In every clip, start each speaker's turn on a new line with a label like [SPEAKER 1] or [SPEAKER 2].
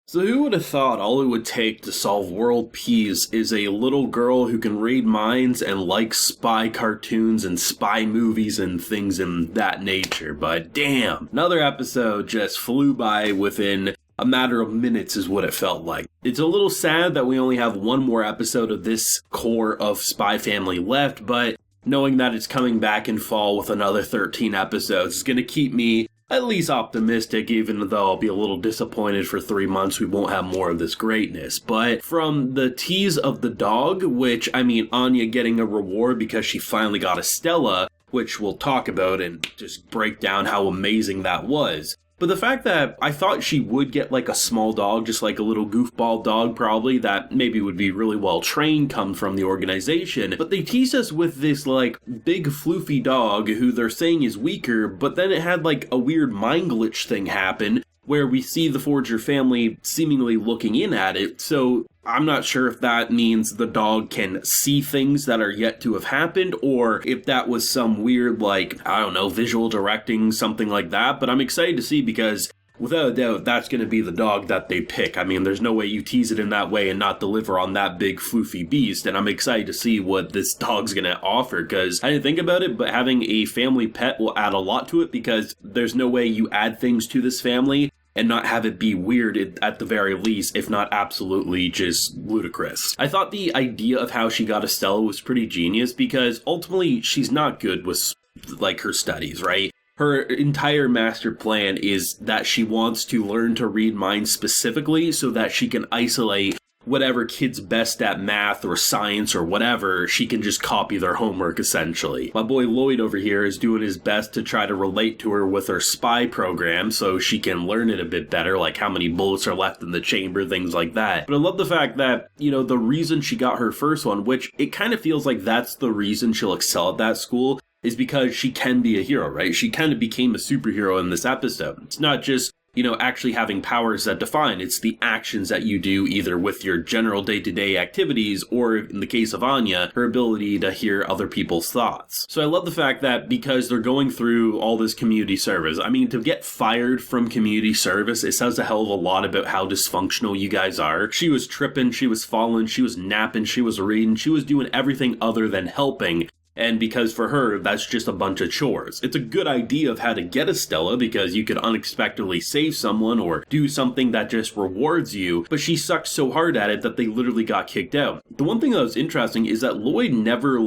[SPEAKER 1] So who would have thought all it would take to solve world peace is a little girl who can read minds and likes spy cartoons and spy movies and things in that nature. But damn, another episode just flew by within a matter of minutes is what it felt like. It's a little sad that we only have one more episode of this core of Spy Family left, but knowing that it's coming back in fall with another 13 episodes is going to keep me at least optimistic, even though I'll be a little disappointed for 3 months we won't have more of this greatness. But from the tease of the dog, which, I mean, Anya getting a reward because she finally got a Stella, which we'll talk about and just break down how amazing that was. But the fact that I thought she would get like a small dog, just like a little goofball dog probably, that maybe would be really well trained, come from the organization. But they tease us with this like big floofy dog who they're saying is weaker, but then it had like a weird mind glitch thing happen where we see the Forger family seemingly looking in at it. So I'm not sure if that means the dog can see things that are yet to have happened, or if that was some weird, like, I don't know, visual directing, something like that. But I'm excited to see because without a doubt, that's going to be the dog that they pick. I mean, there's no way you tease it in that way and not deliver on that big floofy beast. And I'm excited to see what this dog's going to offer, because I didn't think about it, but having a family pet will add a lot to it, because there's no way you add things to this family and not have it be weird at the very least, if not absolutely just ludicrous. I thought the idea of how she got a Stella was pretty genius, because ultimately she's not good with like her studies, right? Her entire master plan is that she wants to learn to read minds specifically so that she can isolate whatever kid's best at math or science or whatever. She can just copy their homework, essentially. My boy Lloyd over here is doing his best to try to relate to her with her spy program so she can learn it a bit better, like how many bullets are left in the chamber, things like that. But I love the fact that, you know, the reason she got her first one, which it kind of feels like that's the reason she'll excel at that school, is because she can be a hero, right? She kind of became a superhero in this episode. It's not just, you know, actually having powers that define. It's the actions that you do either with your general day-to-day activities, or in the case of Anya, her ability to hear other people's thoughts. So I love the fact that because they're going through all this community service, I mean, to get fired from community service, it says a hell of a lot about how dysfunctional you guys are. She was tripping, she was falling, she was napping, she was reading, she was doing everything other than helping. And because for her, that's just a bunch of chores. It's a good idea of how to get a Stella, because you could unexpectedly save someone or do something that just rewards you, but she sucked so hard at it that they literally got kicked out. The one thing that was interesting is that Lloyd never,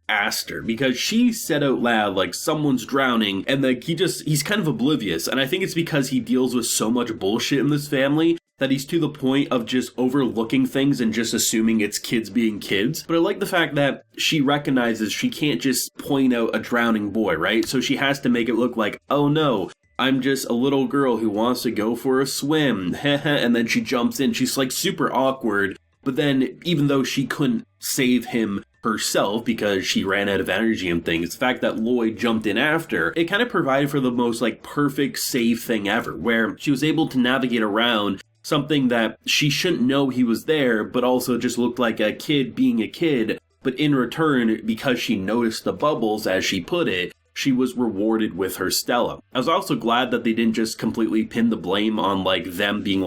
[SPEAKER 1] asked her, because she said out loud, someone's drowning, and he's kind of oblivious. And I think it's because he deals with so much bullshit in this family that he's to the point of just overlooking things and just assuming it's kids being kids. But I like the fact that she recognizes she can't just point out a drowning boy, right? So she has to make it look like, oh no, I'm just a little girl who wants to go for a swim, and then she jumps in. She's super awkward, but then even though she couldn't save him herself because she ran out of energy and things, the fact that Lloyd jumped in after, it kind of provided for the most perfect save thing ever, where she was able to navigate around something that she shouldn't know he was there, but also just looked like a kid being a kid. But in return, because she noticed the bubbles, as she put it, she was rewarded with her Stella. I was also glad that they didn't just completely pin the blame on them being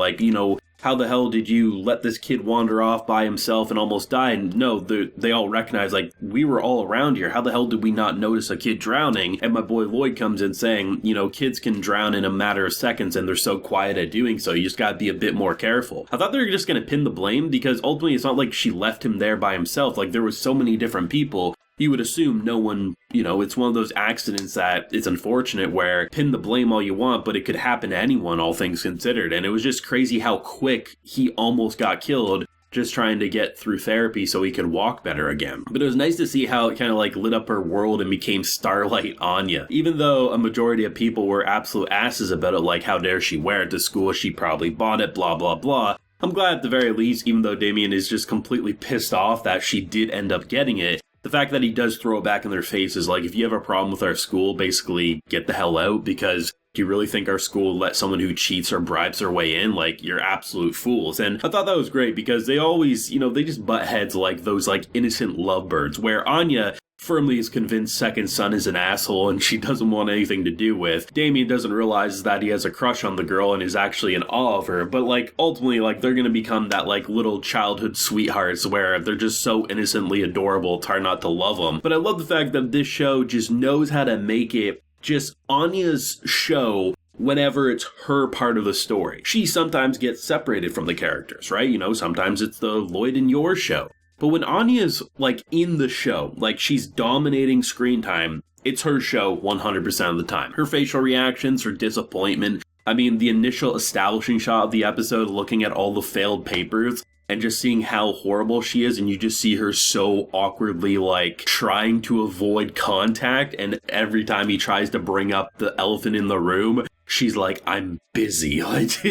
[SPEAKER 1] how the hell did you let this kid wander off by himself and almost die? And no, they all recognize, we were all around here. How the hell did we not notice a kid drowning? And my boy Lloyd comes in saying, kids can drown in a matter of seconds and they're so quiet at doing so. You just gotta be a bit more careful. I thought they were just gonna pin the blame, because ultimately it's not like she left him there by himself. There was so many different people. You would assume no one, it's one of those accidents that it's unfortunate, where pin the blame all you want, but it could happen to anyone, all things considered. And it was just crazy how quick he almost got killed just trying to get through therapy so he could walk better again. But it was nice to see how it kind of lit up her world and became Starlight Anya. Even though a majority of people were absolute asses about it, how dare she wear it to school, she probably bought it, blah, blah, blah. I'm glad at the very least, even though Damien is just completely pissed off that she did end up getting it, the fact that he does throw it back in their faces, if you have a problem with our school, basically get the hell out, because do you really think our school will let someone who cheats or bribes their way in? You're absolute fools. And I thought that was great, because they always, they just butt heads like those innocent lovebirds, where Anya firmly is convinced second son is an asshole and she doesn't want anything to do with. Damien doesn't realize that he has a crush on the girl and is actually in awe of her, but like ultimately like they're gonna become that like little childhood sweethearts where they're just so innocently adorable, it's hard not to love them. But I love the fact that this show just knows how to make it just Anya's show whenever it's her part of the story. She sometimes gets separated from the characters, right? You know, sometimes it's the Lloyd and Your show. But when Anya's, like, in the show, like, she's dominating screen time, it's her show 100% of the time. Her facial reactions, her disappointment. I mean, the initial establishing shot of the episode, looking at all the failed papers, and just seeing how horrible she is, and you just see her so awkwardly, like, trying to avoid contact, and every time he tries to bring up the elephant in the room, she's like, I'm busy. Like,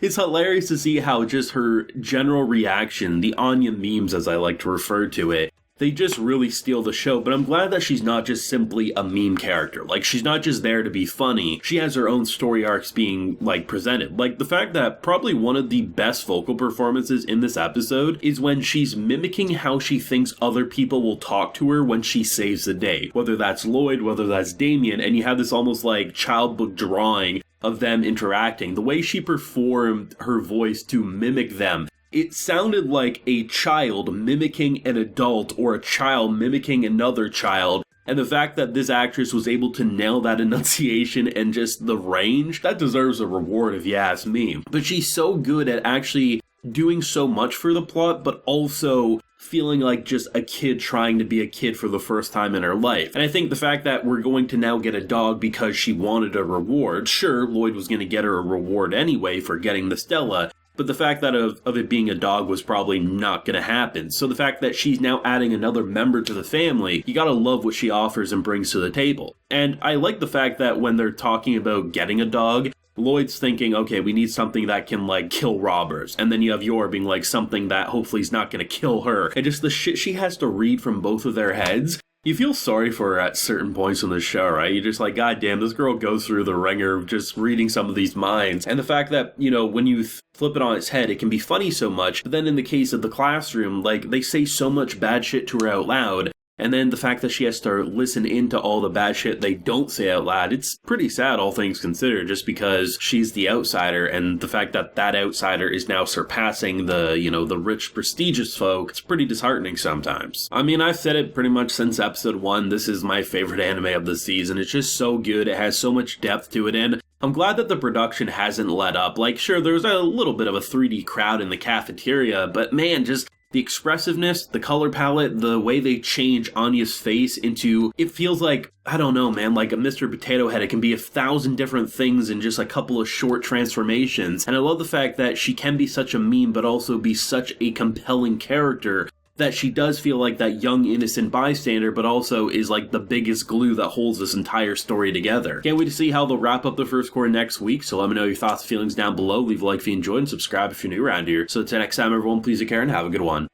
[SPEAKER 1] it's hilarious to see how just her general reaction, the Anya memes as I like to refer to it, they just really steal the show. But I'm glad that she's not just simply a meme character. Like, she's not just there to be funny. She has her own story arcs being, like, presented. Like, the fact that probably one of the best vocal performances in this episode is when she's mimicking how she thinks other people will talk to her when she saves the day. Whether that's Lloyd, whether that's Damien, and you have this almost like child book drawing of them interacting. The way she performed her voice to mimic them, it sounded like a child mimicking an adult or a child mimicking another child. And the fact that this actress was able to nail that enunciation and just the range, that deserves a reward if you ask me. But she's so good at actually doing so much for the plot, but also feeling like just a kid trying to be a kid for the first time in her life. And I think the fact that we're going to now get a dog because she wanted a reward, sure, Lloyd was going to get her a reward anyway for getting the Stella, but the fact that of it being a dog was probably not going to happen. So the fact that she's now adding another member to the family, you gotta love what she offers and brings to the table. And I like the fact that when they're talking about getting a dog, Lloyd's thinking, okay, we need something that can, like, kill robbers. And then you have Yor being like something that hopefully is not going to kill her. And just the shit she has to read from both of their heads. You feel sorry for her at certain points in the show, right? You're just like, God damn, this girl goes through the ringer of just reading some of these minds. And the fact that, you know, when you flip it on its head, it can be funny so much. But then in the case of the classroom, like, they say so much bad shit to her out loud. And then the fact that she has to listen into all the bad shit they don't say out loud, it's pretty sad, all things considered, just because she's the outsider, and the fact that that outsider is now surpassing the, you know, the rich, prestigious folk, it's pretty disheartening sometimes. I mean, I've said it pretty much since episode 1, this is my favorite anime of the season. It's just so good, it has so much depth to it, and I'm glad that the production hasn't let up. Like, sure, there's a little bit of a 3D crowd in the cafeteria, but man, just the expressiveness, the color palette, the way they change Anya's face into, it feels like, I don't know, man, like a Mr. Potato Head. It can be 1,000 different things in just a couple of short transformations. And I love the fact that she can be such a meme, but also be such a compelling character, that she does feel like that young, innocent bystander, but also is like the biggest glue that holds this entire story together. Can't wait to see how they'll wrap up the first quarter next week, so let me know your thoughts and feelings down below. Leave a like if you enjoyed, and subscribe if you're new around here. So until next time, everyone, please take care and have a good one.